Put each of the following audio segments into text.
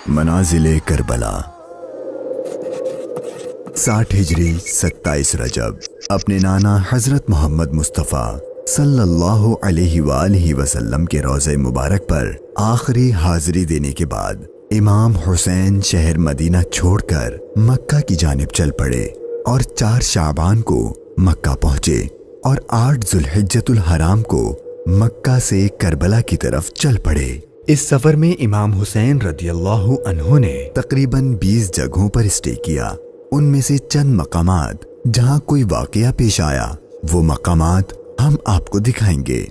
मनाजिले Karbala 60 हिजरी 27 रजब अपने नाना हजरत मोहम्मद मुस्तफ़ा सल्लल्लाहु अलैहि वसल्लम के रोज़े मुबारक पर आखिरी हाजिरी देने के बाद इमाम हुसैन शहर मदीना छोड़कर मक्का की जानिब चल पड़े और 4 शाबान को मक्का पहुंचे और 8 जुल्हिज्जतुल हराम को मक्का से करबला की तरफ चल पड़े। इस सफर में इमाम हुसैन रदियल्लाहु अन्हु ने तकरीबन 20 जगहों पर स्टे किया। उनमें से चंद मकामात जहां कोई वाकया पेश आया वो मकामात हम आपको दिखाएंगे।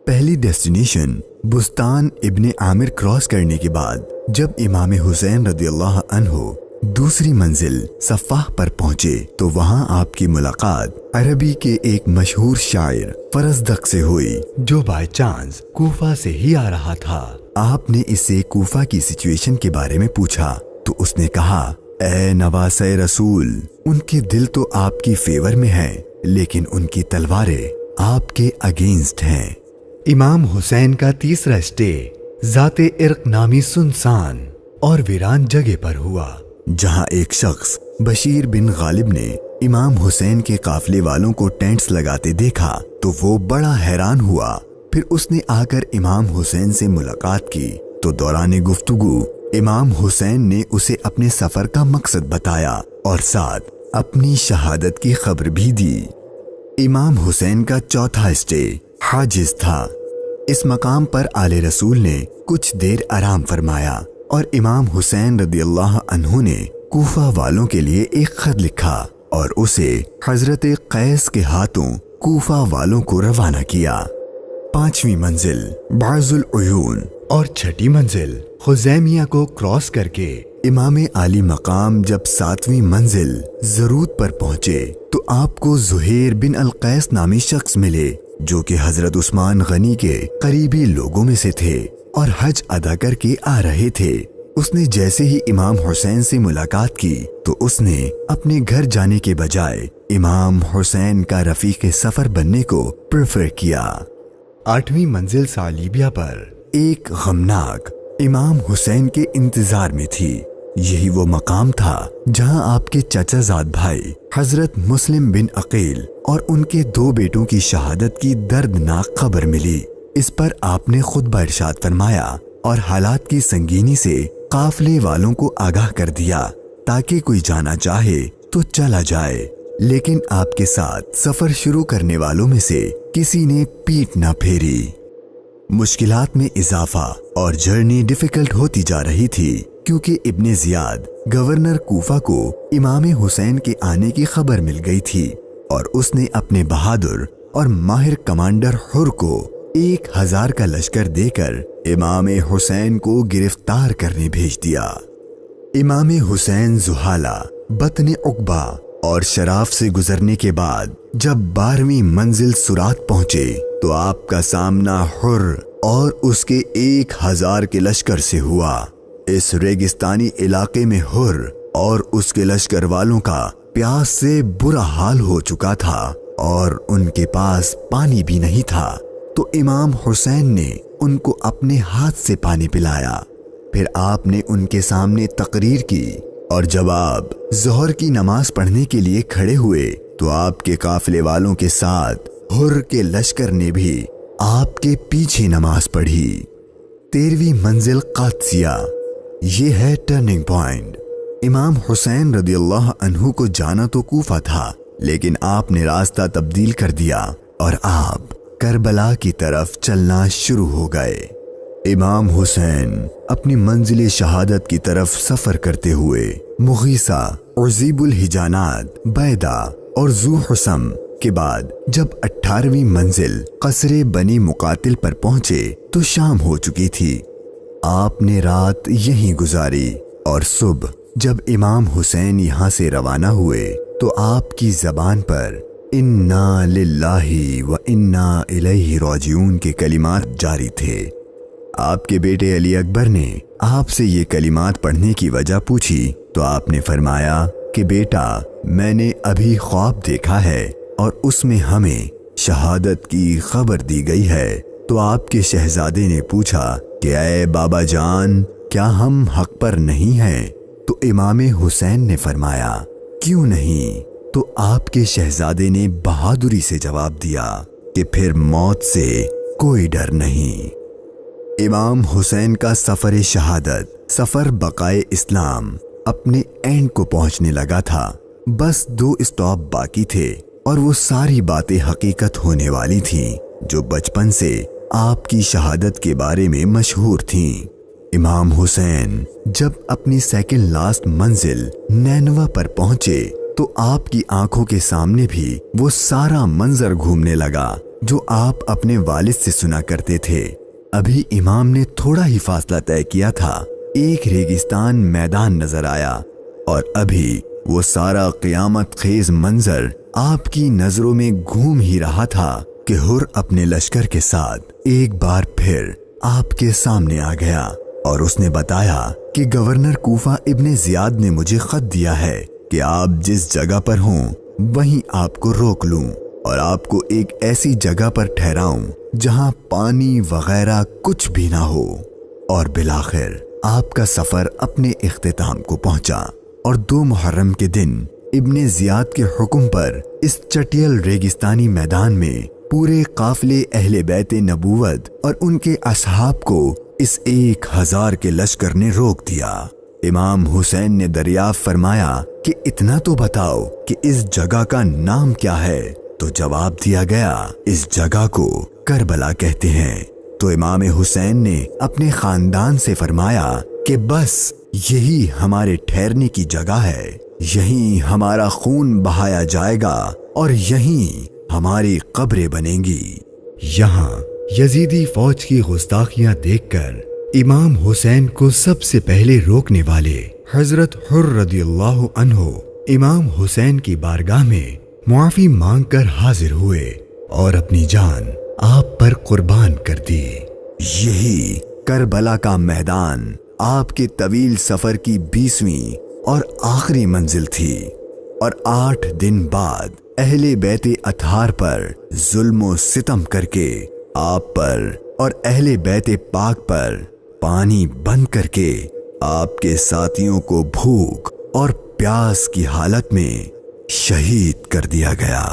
पहली डेस्टिनेशन बुस्तान इब्ने आमिर क्रॉस करने के बाद जब इमाम हुसैन रदियल्लाहु अन्हु दूसरी मंजिल सफ़ाह पर पहुंचे तो वहां आपकी मुलाकात अरबी के एक मशहूर शायर फरजदक से हुई जो बाय चांस कूफा से ही आ रहा था। आपने इससे कूफा की सिचुएशन के बारे में पूछा तो उसने कहा, ए नवासे रसूल, उनके दिल तो आपकी फेवर में है लेकिन उनकी तलवारें आपके अगेंस्ट हैं। इमाम हुसैन का तीसरा स्टे जाते इर्क नामी सुनसान और वीरान जगह पर हुआ जहां एक शख्स बशीर बिन गालिब ने इमाम हुसैन के काफले वालों को टेंट्स लगाते देखा तो वो बड़ा हैरान हुआ। फिर उसने आकर इमाम हुसैन से मुलाकात की तो दौरान गुफ्तगू इमाम हुसैन ने उसे अपने सफर का मकसद बताया और साथ अपनी शहादत की खबर भी दी। इमाम हुसैन का चौथा स्टे हाजिज था। इस मकाम पर आले रसूल ने कुछ देर आराम फरमाया और इमाम हुसैन रदियल्लाहु अन्हु ने कूफा वालों के लिए एक खत लिखा और उसे हजरत कैस के हाथों कूफा वालों को रवाना किया। 5वीं मंजिल बाजुल उयून और 6ठी मंजिल खुजैमिया को क्रॉस करके इमाम आली मकाम जब 7वीं मंजिल जरूद पर पहुंचे तो आपको जुहैर बिन अल-कैस नामी शख्स मिले जो कि हजरत उस्मान गनी के करीबी लोगों में से थे और हज अदा करके आ रहे थे। उसने जैसे ही इमाम हुसैन से मुलाकात की तो उसने अपने घर जाने के बजाय इमाम हुसैन का रफीक सफर बनने को प्रेफर किया। 8वीं मंजिल सालिबिया पर एक गमनाक इमाम हुसैन के इंतजार में थी। यही वो मकाम था जहां आपके चचाजाद भाई हजरत मुस्लिम बिन अकील और उनके 2 बेटों की शहादत की दर्दनाक खबर मिली। इस पर आपने खुतबा इरशाद फरमाया और हालात की संगीनी से काफले वालों को आगाह कर दिया ताकि कोई जाना चाहे तो चला जाए, लेकिन आपके साथ सफर शुरू करने वालों में से किसी ने पीठ न फेरी। मुश्किलात में इजाफा और जर्नी डिफिकल्ट होती जा रही थी क्योंकि इब्ने जियाद गवर्नर कूफा को इमाम हुसैन के आने की खबर मिल गई थी और उसने अपने बहादुर और माहिर कमांडर हुर को 1000 का लश्कर देकर इमाम हुसैन को गिरफ्तार करने भेज दिया। इमाम हुसैन जुहाला, बतने उकबा और शराफ से गुजरने के बाद जब 12वीं मंजिल सुरात पहुंचे तो आपका सामना हुर और उसके 1000 के लश्कर से हुआ। इस रेगिस्तानी इलाके में हुर और उसके लश्कर वालों का प्यास से बुरा हाल हो चुका था और उनके पास पानी भी नहीं था तो इमाम हुसैन ने उनको अपने हाथ से पानी पिलाया। फिर आपने उनके सामने तकरीर की और जब आप ज़ोहर की नमाज पढ़ने के लिए खड़े हुए तो आपके काफिले वालों के साथ हुर के लश्कर ने भी आपके पीछे नमाज पढ़ी। 13वीं मंजिल कादसिया, ये है टर्निंग पॉइंट। इमाम हुसैन रदियल्लाहु अन्हु को जाना तो कूफा था लेकिन आपने रास्ता तब्दील कर दिया और आप करबला की तरफ चलना शुरू हो गए। इमाम हुसैन अपनी मंजिल शहादत की तरफ सफर करते हुए मुगीसा, उज़ीबुल हिजानात, बैदा और ज़ू हुसम के बाद जब 18वीं मंजिल कसरे बनी मुकातिल पर पहुंचे तो शाम हो चुकी थी। आपने रात यहीं गुजारी और सुबह जब इमाम हुसैन यहाँ से रवाना हुए तो आपकी जबान पर इन्ना लिल्लाही व इन्ना इलैहि राजिऊन के कलिमात जारी थे। आपके बेटे अली अकबर ने आपसे ये कलिमात पढ़ने की वजह पूछी तो आपने फरमाया कि बेटा, मैंने अभी ख्वाब देखा है और उसमें हमें शहादत की खबर दी गई है। تو آپ کے شہزادے نے پوچھا کہ اے بابا جان، کیا ہم حق پر نہیں ہیں؟ تو امام حسین نے فرمایا کیوں نہیں؟ تو آپ کے شہزادے نے بہادری سے جواب دیا کہ پھر موت سے کوئی ڈر نہیں۔ امام حسین کا سفر شہادت، سفر بقائے اسلام اپنے اینڈ کو پہنچنے لگا تھا۔ بس 2 اسٹاپ باقی تھے اور وہ ساری باتیں حقیقت ہونے والی تھیں جو بچپن سے آپ کی شہادت کے بارے میں مشہور تھیں۔ امام حسین جب اپنی سیکنڈ لاسٹ منزل نینوا پر پہنچے تو آپ کی آنکھوں کے سامنے بھی وہ سارا منظر گھومنے لگا جو آپ اپنے والد سے سنا کرتے تھے۔ ابھی امام نے تھوڑا ہی فاصلہ طے کیا تھا، ایک ریگستان میدان نظر آیا اور ابھی وہ سارا قیامت خیز منظر آپ کی نظروں میں گھوم ہی رہا تھا کہ ہر اپنے لشکر کے ساتھ ایک بار پھر آپ کے سامنے آ گیا اور اس نے بتایا کہ گورنر کوفہ ابن زیاد نے مجھے خط دیا ہے کہ آپ جس جگہ پر ہوں وہیں آپ کو روک لوں اور آپ کو ایک ایسی جگہ پر ٹھہراؤں جہاں پانی وغیرہ کچھ بھی نہ ہو۔ اور بالآخر آپ کا سفر اپنے اختتام کو پہنچا اور 2 محرم کے دن ابن زیاد کے حکم پر اس چٹیل ریگستانی میدان میں پورے قافلے اہل بیت نبوت اور ان کے اصحاب کو اس 1000 کے لشکر نے روک دیا۔ امام حسین نے دریافت فرمایا کہ اتنا تو بتاؤ کہ اس جگہ کا نام کیا ہے؟ تو جواب دیا گیا اس جگہ کو کربلا کہتے ہیں۔ تو امام حسین نے اپنے خاندان سے فرمایا کہ بس یہی ہمارے ٹھہرنے کی جگہ ہے، یہیں ہمارا خون بہایا جائے گا اور یہیں ہماری قبریں بنیں گی۔ یہاں یزیدی فوج کی گستاخیاں دیکھ کر امام حسین کو سب سے پہلے روکنے والے حضرت حر رضی اللہ عنہ امام حسین کی بارگاہ میں معافی مانگ کر حاضر ہوئے اور اپنی جان آپ پر قربان کر دی۔ یہی کربلا کا میدان آپ کے طویل سفر کی 20ویں اور آخری منزل تھی، اور 8 دن بعد اہل بیت اطہار پر ظلم و ستم کر کے آپ پر اور اہل بیت پاک پر پانی بند کر کے آپ کے ساتھیوں کو بھوک اور پیاس کی حالت میں شہید کر دیا گیا۔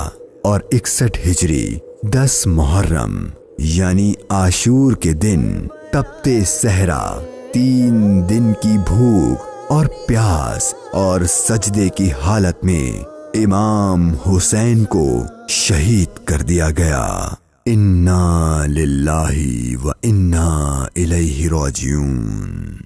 اور 61 ہجری 10 محرم یعنی عاشور کے دن تپتے صحرا 3 دن کی بھوک اور پیاس اور سجدے کی حالت میں امام حسین کو شہید کر دیا گیا۔ انا للہ و انا الیہ راجعون۔